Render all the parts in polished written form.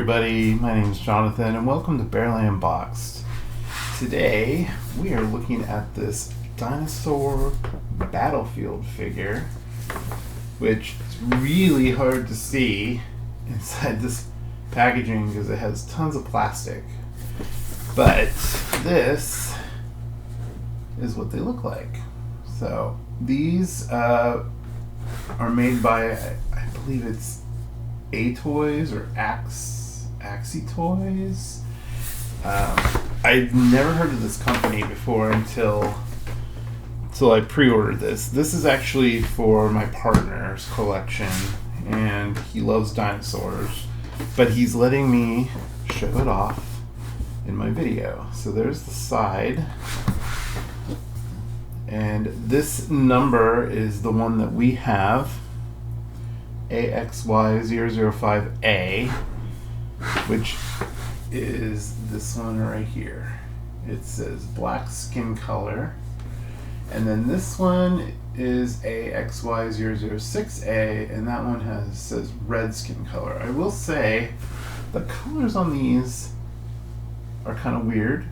everybody, my name is Jonathan and welcome to Bearly Unboxed. Today we are looking at this Dinosaur battlefield figure, which is really hard to see inside this packaging because it has tons of plastic. But this is what they look like. So these are made by, I believe it's A-Toys or AXY005-A. I'd never heard of this company before until I pre-ordered this. This is actually for my partner's collection, and he loves dinosaurs, but he's letting me show it off in my video. So there's the side, and this number is the one that we have, AXY005-A, which is this one right here. It says black skin color, and then this one is AXY006-A, and that one says red skin color. I will say the colors on these are kind of weird,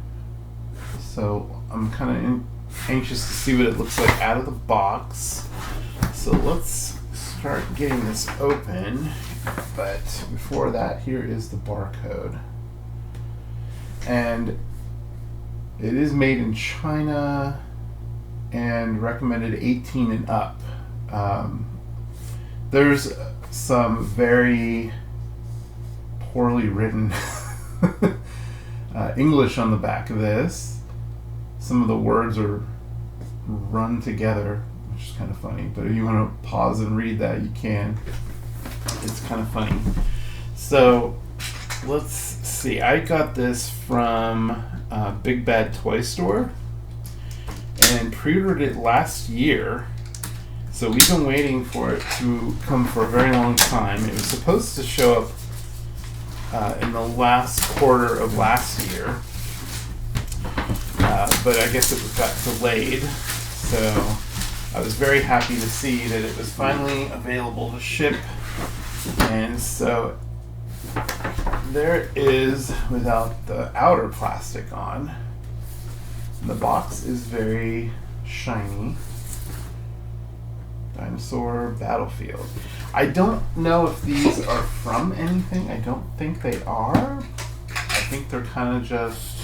so I'm kind of anxious to see what it looks like out of the box. So let's start getting this open, but before that, here is the barcode. And it is made in China and recommended 18 and up. There's some very poorly written English on the back of this. Some of the words are run together, which is kind of funny, but if you want to pause and read that, you can. It's kind of funny. So let's see. I got this from Big Bad Toy Store and pre-ordered it last year. So we've been waiting for it to come for a very long time. It was supposed to show up in the last quarter of last year, but I guess it got delayed. So I was very happy to see that it was finally available to ship. And so there it is without the outer plastic on. The box is very shiny. Dinosaur Battlefield. I don't know if these are from anything. I don't think they are. I think they're kind of just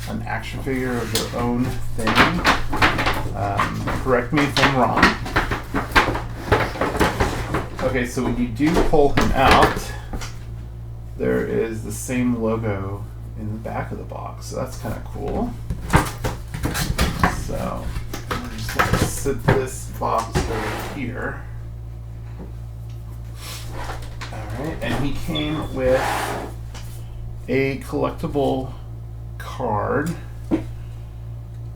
an action figure of their own thing. Correct me if I'm wrong. Okay, so when you do pull him out, there is the same logo in the back of the box, so that's kind of cool. So I'm just going to sit this box over here. Alright, and he came with a collectible card,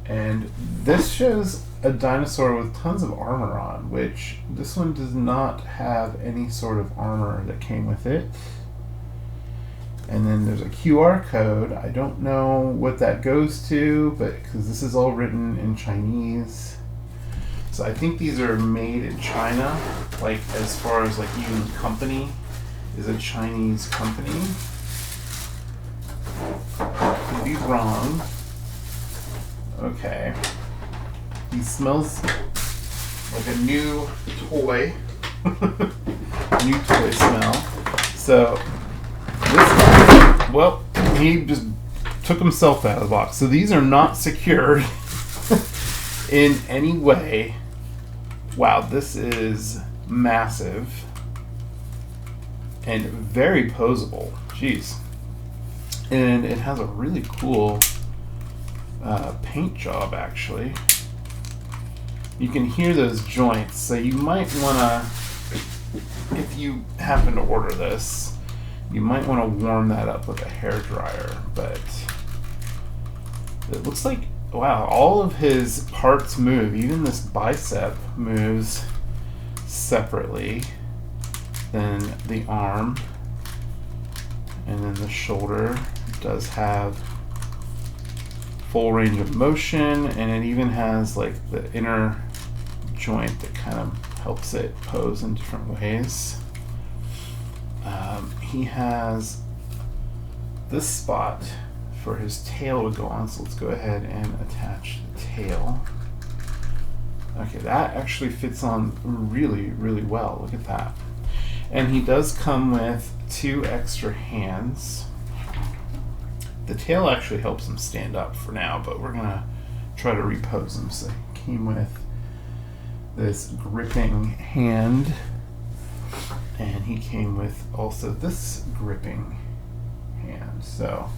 and this shows a dinosaur with tons of armor on, which this one does not have any sort of armor that came with it. And then there's a QR code. I don't know what that goes to, but because this is all written in Chinese. So I think these are made in China, like as far as like even the company is a Chinese company. Could be wrong. Okay. He smells like a new toy. New toy smell. So this guy, well, he just took himself out of the box. So these are not secured in any way. Wow, this is massive and very posable. Jeez. And it has a really cool paint job, actually. You can hear those joints, so you might want to, if you happen to order this, you might want to warm that up with a hairdryer. But it looks like, wow, all of his parts move. Even this bicep moves separately than the arm, and then the shoulder does have full range of motion, and it even has like the inner joint that kind of helps it pose in different ways. He has this spot for his tail to go on, so let's go ahead and attach the tail. Okay, that actually fits on really, really well. Look at that. And he does come with 2 extra hands. The tail actually helps him stand up for now, but we're gonna try to repose him. So he came with this gripping hand, and he came with also this gripping hand. So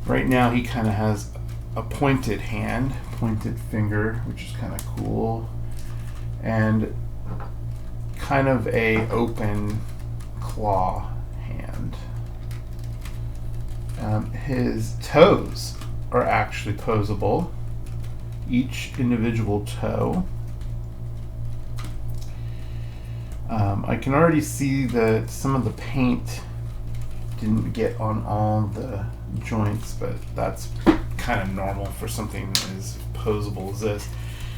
right now he kind of has a pointed hand, pointed finger, which is kind of cool, and kind of a open claw hand. His toes are actually posable, each individual toe. I can already see that some of the paint didn't get on all the joints, but that's kind of normal for something as posable as this.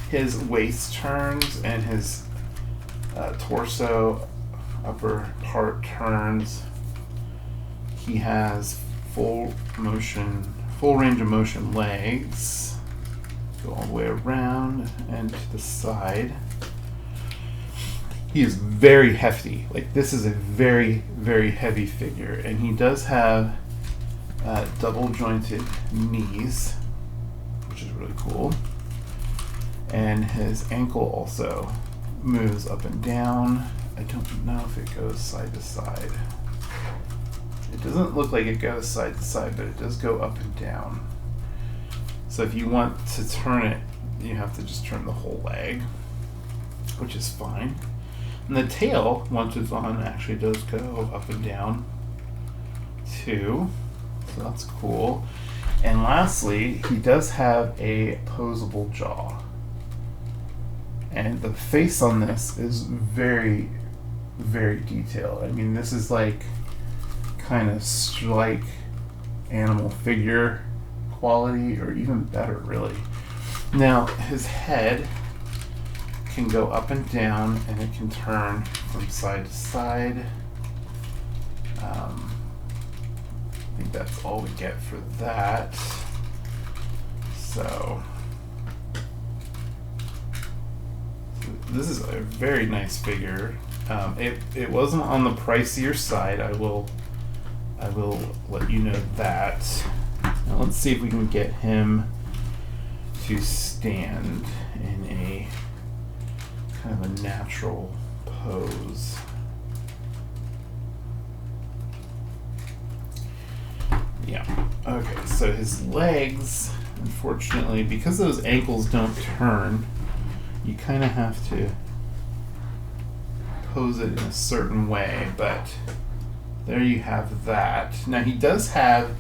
His waist turns and his torso upper part turns. He has full range of motion legs. Go all the way around and to the side. He is very hefty. Like, this is a very, very heavy figure, and he does have double jointed knees, which is really cool. And his ankle also moves up and down. I don't know if it goes side to side. It doesn't look like it goes side to side, but it does go up and down. So if you want to turn it, you have to just turn the whole leg, which is fine. And the tail, once it's on, actually does go up and down too. So that's cool. And lastly, he does have a posable jaw. And the face on this is very, very detailed. I mean, this is like kind of like animal figure quality, or even better, really. Now, his head can go up and down, and it can turn from side to side. I think that's all we get for that. So this is a very nice figure. It wasn't on the pricier side. I will let you know that. Now let's see if we can get him to stand in a kind of a natural pose. Yeah. Okay, so his legs, unfortunately, because those ankles don't turn, you kind of have to pose it in a certain way, but there you have that. Now he does have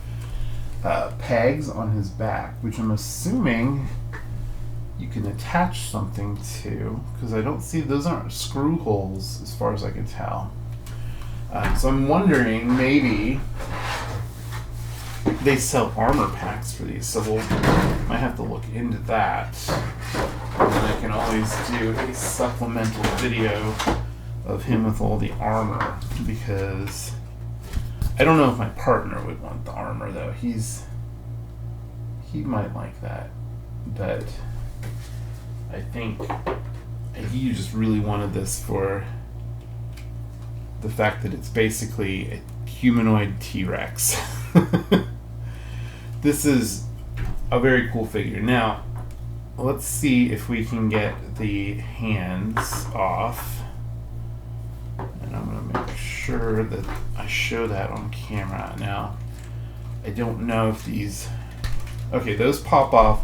pegs on his back, which I'm assuming you can attach something to, because I don't see, those aren't screw holes as far as I can tell. So I'm wondering, maybe they sell armor packs for these, so might have to look into that. And then I can always do a supplemental video of him with all the armor, because I don't know if my partner would want the armor, though. He might like that, but I think he just really wanted this for the fact that it's basically a humanoid T-Rex. This is a very cool figure. Now, let's see if we can get the hands off. And I'm going to make sure that I show that on camera. Now, I don't know if these... Okay, those pop off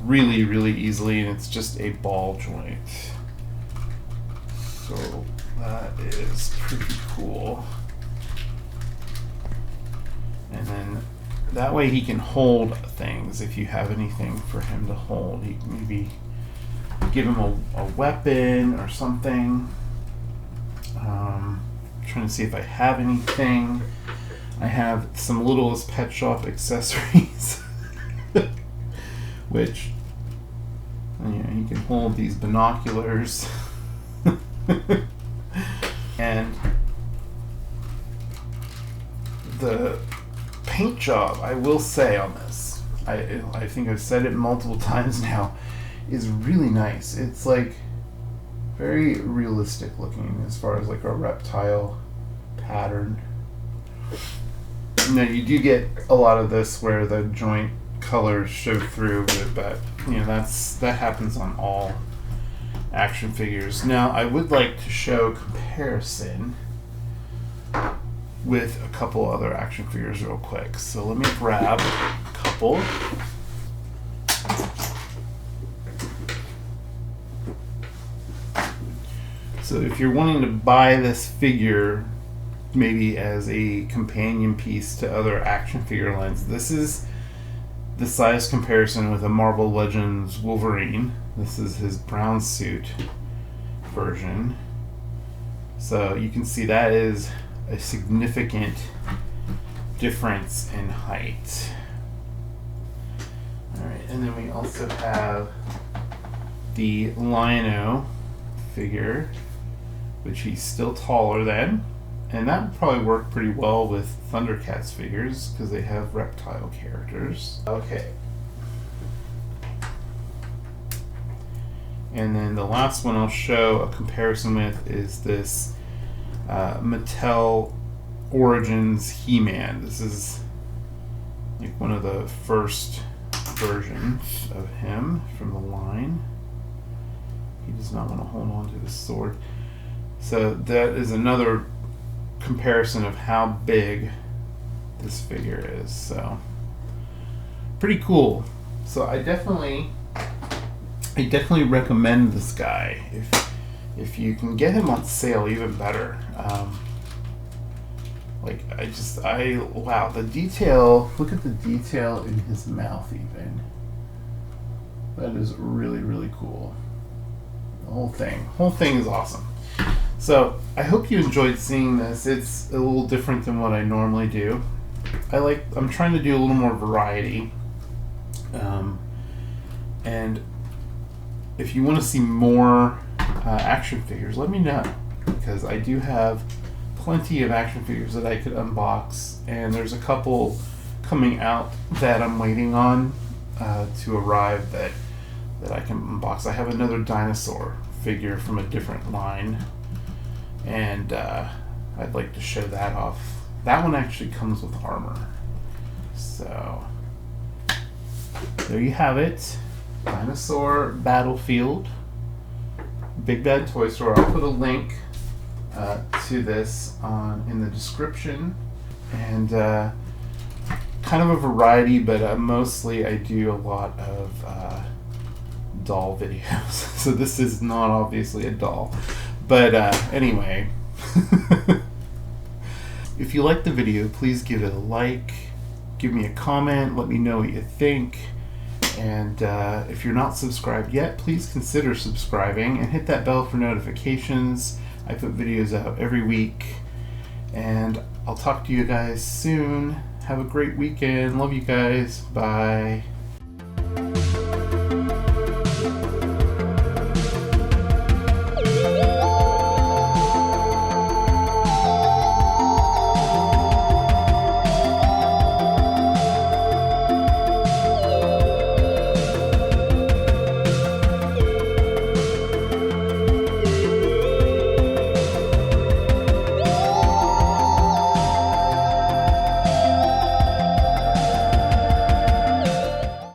really, really easily, and it's just a ball joint. So that is pretty cool. And then that way he can hold things. If you have anything for him to hold, you can maybe give him a weapon or something. Trying to see if I have anything. I have some Littlest Pet Shop accessories, which, you know, he can hold these binoculars. And the paint job, I will say on this, I think I've said it multiple times now, is really nice. It's like very realistic looking as far as like a reptile pattern. Now you do get a lot of this where the joint colors show through, but you know that happens on all action figures. Now I would like to show comparison with a couple other action figures real quick. So let me grab a couple. So if you're wanting to buy this figure maybe as a companion piece to other action figure lines, this is the size comparison with a Marvel Legends Wolverine. This is his brown suit version. So you can see that is a significant difference in height. Alright, and then we also have the Lion-O figure, which he's still taller than, and that would probably work pretty well with Thundercats figures because they have reptile characters. Okay. And then the last one I'll show a comparison with is this Mattel Origins He-Man. This is like one of the first versions of him from the line. He does not want to hold on to the sword. So that is another comparison of how big this figure is. So pretty cool. So I definitely recommend this guy. If you can get him on sale, even better. Wow, the detail, look at the detail in his mouth even. That is really, really cool. The whole thing is awesome. So I hope you enjoyed seeing this. It's a little different than what I normally do. I'm trying to do a little more variety. And if you want to see more action figures, let me know, because I do have plenty of action figures that I could unbox, and there's a couple coming out that I'm waiting on to arrive that I can unbox. I have another Dinosaur figure from a different line, and I'd like to show that off. That one actually comes with armor. So there you have it. Dinosaur Battlefield, Big Bad Toy Store. I'll put a link to this in the description, and kind of a variety, but mostly I do a lot of doll videos. So this is not obviously a doll, but anyway. If you liked the video, please give it a like, give me a comment, let me know what you think. And if you're not subscribed yet, please consider subscribing and hit that bell for notifications. I put videos out every week, and I'll talk to you guys soon. Have a great weekend. Love you guys. Bye.